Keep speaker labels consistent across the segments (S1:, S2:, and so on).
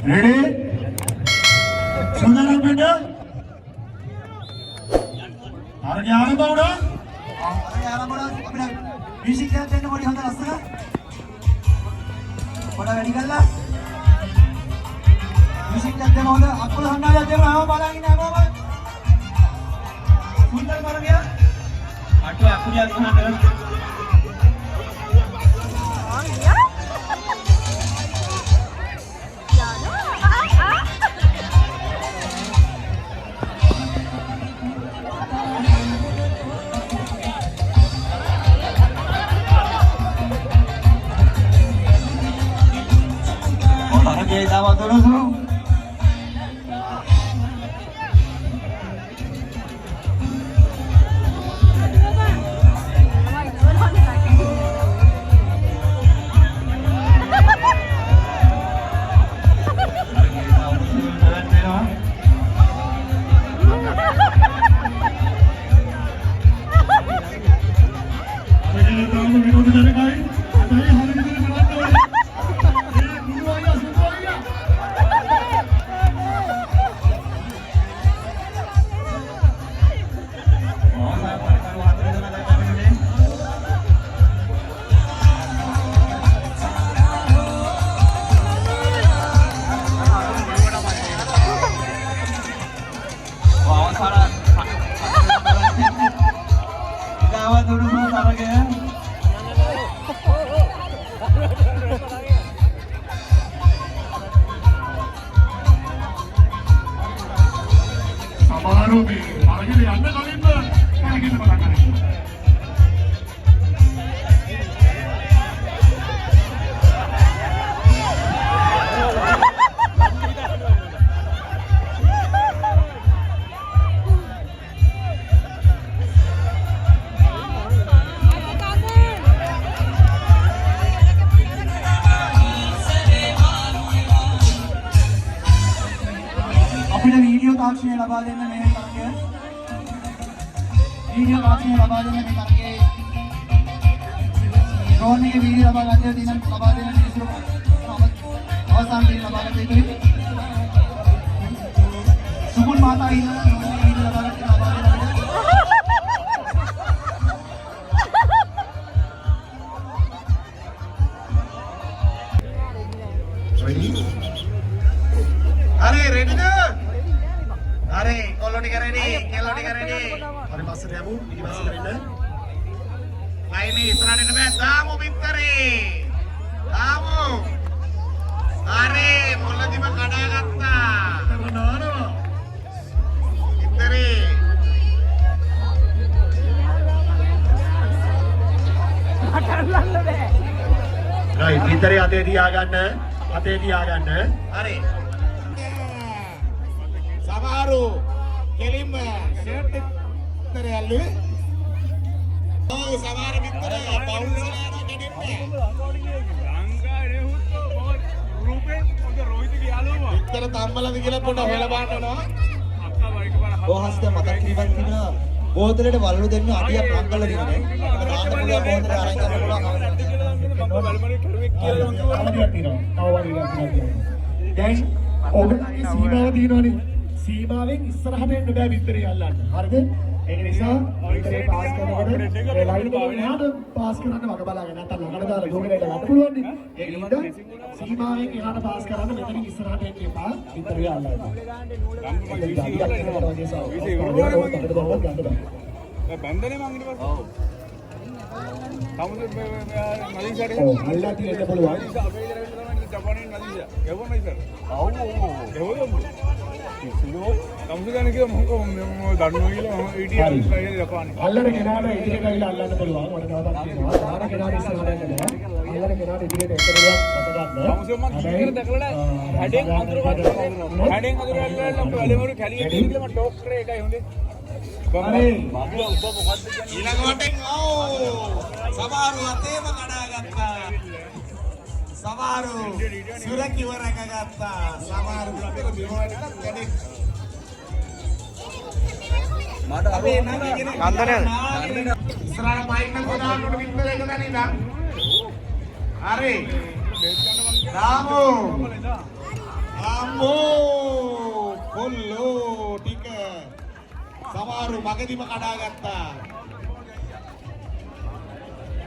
S1: Ready? Saudara Benda. Arge aramba udah.
S2: Arge aramba udah. Apne music क्या channel बड़ी होता रास्ता का? बड़ा ready कर ला. Music क्या चैनल होता? आपको हमने जाते हैं हम बाला की नाम है. सुंदर मार गया. आटो आपको जाते हैं हम. Sama terus lu. ताक्षी लगा देने में करके वीडियो ताक्षी लगा देने में करके ड्रोन में वीडियो लगा देते दिन लगा देने में इसरो अवसान दिन लगा देते थे सुबह माता ही ना वीडियो लगा देते
S3: अरे रेडी ना अरे koloni ready. Hari pasir ya bu, ini pasir ini. Nah ini serane nebet, kamu bintari, kamu. Are mulai di mana ada kata? Benar. Bintari. Right, bintari ate dia kan? Are. Samaru, kelim, shirt terlalu. Oh, Samaru bintare, baun sana kedim. Langga ini huto, bahut rupen, udah rohit ki alu mah. Bintare tambala dikira pun dah hela band na.
S2: Oh, hasilnya mata kiriban kira. Bahut lete walu denno adia panggal lagi ni. Bahut lete arang kan
S1: දැන් ඔබගේ සීමාව තියෙනවනේ සීමාවෙන් ඉස්සරහට එන්න බෑ විතරේ අල්ලන්න හරිද ඒක නිසා විතරේ පාස් කරනකොට ඒ ලයින් එක එහාට පාස් කරන්න වග බලාගෙන නැත්නම් ළඟට දාලා ගෝගෙට ගන්න පුළුවන් නේ ඒක නිසා සීමාවෙන් එහාට පාස් කරන්න මෙතනින් ඉස්සරහට එන්න එපා විතරේ අල්ලන්න
S4: බන්දනේ මං ඊට පස්සේ ඔව් කවුද මලින්සාරේ
S1: ඔව් අල්ලා තියෙන්න පුළුවන්
S4: අපේ ඉතර තමයි ජපානයේ මලින්සා එවමයි සර් ඔව් එවම කිසිලෝ කවුද ගන්න කියලා මම දන්නවා කියලා මම ඊටියා ජපානයේ
S1: අල්ලන කෙනාට ඉදිරියට ගිහලා අල්ලන්න පුළුවන් මට තවදක් තියෙනවා දාන කෙනාට ඉස්සරහට එන්න බෑ අල්ලන කෙනාට ඉදිරියට එන්න පුළුවන් මට ගන්න
S4: කවුද මම කිව්වද දැකලා හැඩෙන් අඳුරවත් හැඩෙන් අඳුරලා නම් වැඩිමරු කැලියට ගිහලා මම ටෝක් කරේ එකයි හොඳේ
S3: ඊළඟට සමහරු අතේම කඩාගත්තා සමහරු සුරකිව රැකගත්තා සමහරු අපේ බිමවලට කැඩේ
S2: මට අපි
S3: කන්දනේ ඉස්සරහට මයික් එක දාන්නට විතර එක දැන ඉඳන් හරි රාමු අම්මෝ කොල්ලෝ ටික සමහරු මගදීම කඩාගත්තා.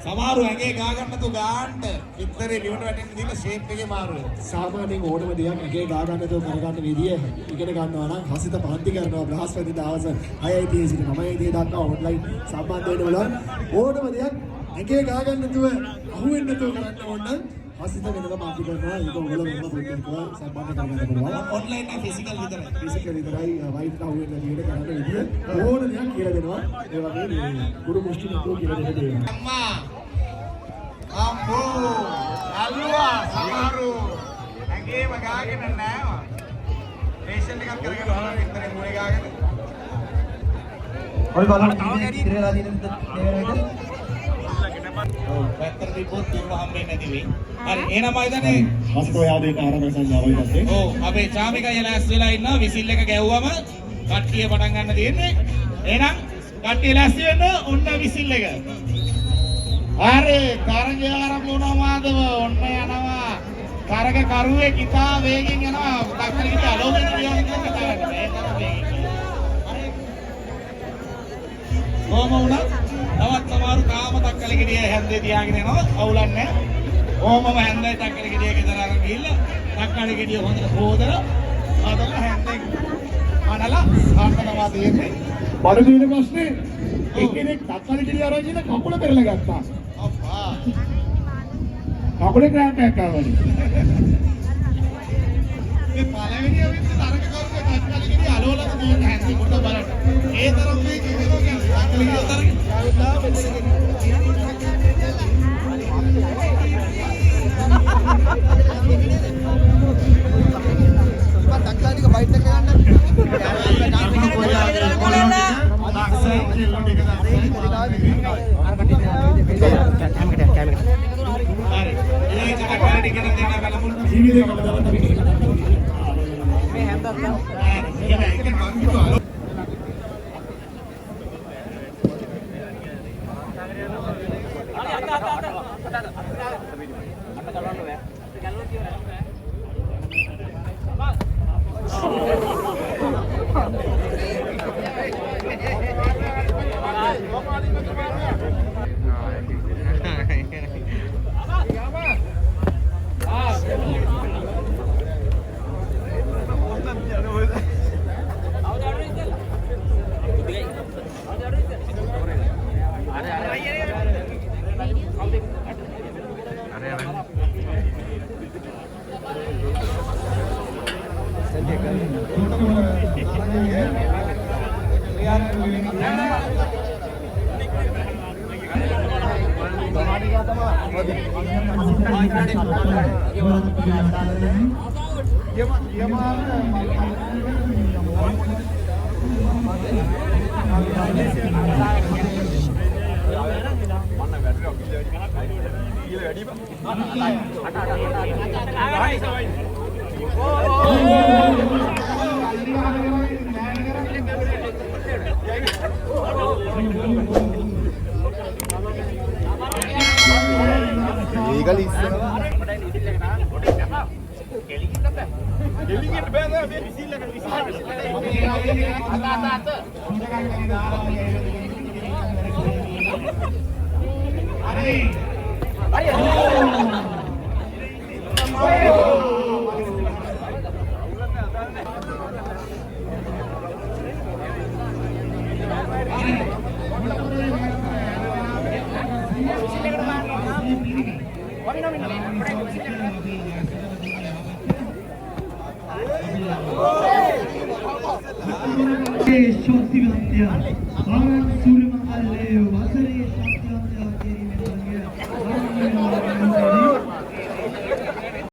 S3: සමහරු ඇඟේ ගා ගන්න තු ගාන්න ඉතරේ නිවට වැටෙන්න දීලා ෂේප් එකේ මාරු වෙනවා.
S1: සාමාන්‍යයෙන් ඕනම දෙයක් එකේ ගා ගන්න තෝ කරගන්න විදිය ඉගෙන ගන්නවා නම් හසිත පන්ති කරනවා බ්‍රහස්පති දවස් 6:30 සිට 9:30 දක්වා ඔන්ලයින් සම්බන්ධ වෙන්න බලන්න ඕනම දෙයක් එකේ ගා ගන්න තුව අහුවෙන්න තෝ කරන්න ඕන නම් හසිත වෙනකම් අපි කරනවා ඒක ඔයගොල්ලෝ වෙනම පොඩ්ඩක් සම්බන්ධ කරගන්න පුළුවන්.
S3: ඔන්ලයින් නම් ෆිසිකල් විතරයි.
S1: ෆිසිකල් විතරයි වයිට් අහුවෙන්න විදියට කරන්න විදිය ඕන දෙයක් කියලා දෙනවා. ඒ වගේ ගුරු මුස්ටි නතෝ කියලා දෙනවා.
S3: අම්මා අම්මෝ අල්ලුවා සමහරු ඇඟේම ගාගෙන නෑවා. පේෂන්ට් එකක් කරගෙන බලන්න ඉතරේ මුනේ ගාගෙන.
S2: ඔය බලන්න ඉතිරිලා දින දෙකකට
S3: ඔව් පැත්තට තිබ්බොත් තිබ්බ හම්බෙන්නේ නැති වෙයි. හරි එහෙනම් මම හිතන්නේ
S1: හසිත ඔයා දෙන්න ආරම්භ සංඥාවයි පස්සේ
S3: ඔව් අපේ චාමිකා ලෑස්ති වෙලා ඉන්නවා විසිල් එක ගැහුවම කට්ටිය පටන් ගන්න තියෙන්නේ. එහෙනම් කට්ටිය ලෑස්ති වෙන්න ඔන්න විසිල් එක. හරි තරගය ආරම්භ වුණා මාදව ඔන්න යනවා. තරග කරුවේ කිතා වේගෙන් යනවා. ඩක්ටර් කිව්වා අලෝකෙන් කියන්න කතා කරන්න. ඒ තරම් වේගෙන්. කොහොම වුණත් තවත් සමහරු තාම තක්කලි ගෙඩිය හැන්දේ තියාගෙන යනවා. අවුලක් නැහැ. කොහොමම හැන්දේ තක්කලි ගෙඩිය ගෙදර අරන් ගිහිල්ලා තක්කලි ගෙඩිය හොඳට හොදලා අදලා හැන්දේ අනලා සාර්ථකව දෙන්නේ.
S1: බඩු දින ප්‍රශ්නේ එක්කෙනෙක් තක්කලි ගෙඩිය අරන් ගිහලා කකුල පෙරලා ගත්තා.
S3: අප්පා
S1: කකුලේ ක්‍රෑම්ප් එකක් ආවනේ.
S3: මේ පළවෙනි අවිත් තරග කරුවේ තක්කලි ගෙඩිය අලවලක තියෙන හැන්දේ කොට බලන්න. ඒ තරම් මේ කිව්වෝ කියන්නේ තක්කලි ගෙඩිය තරග.
S2: තක්කාලික බයිට් එක ගන්න.
S1: शक्तिवत्या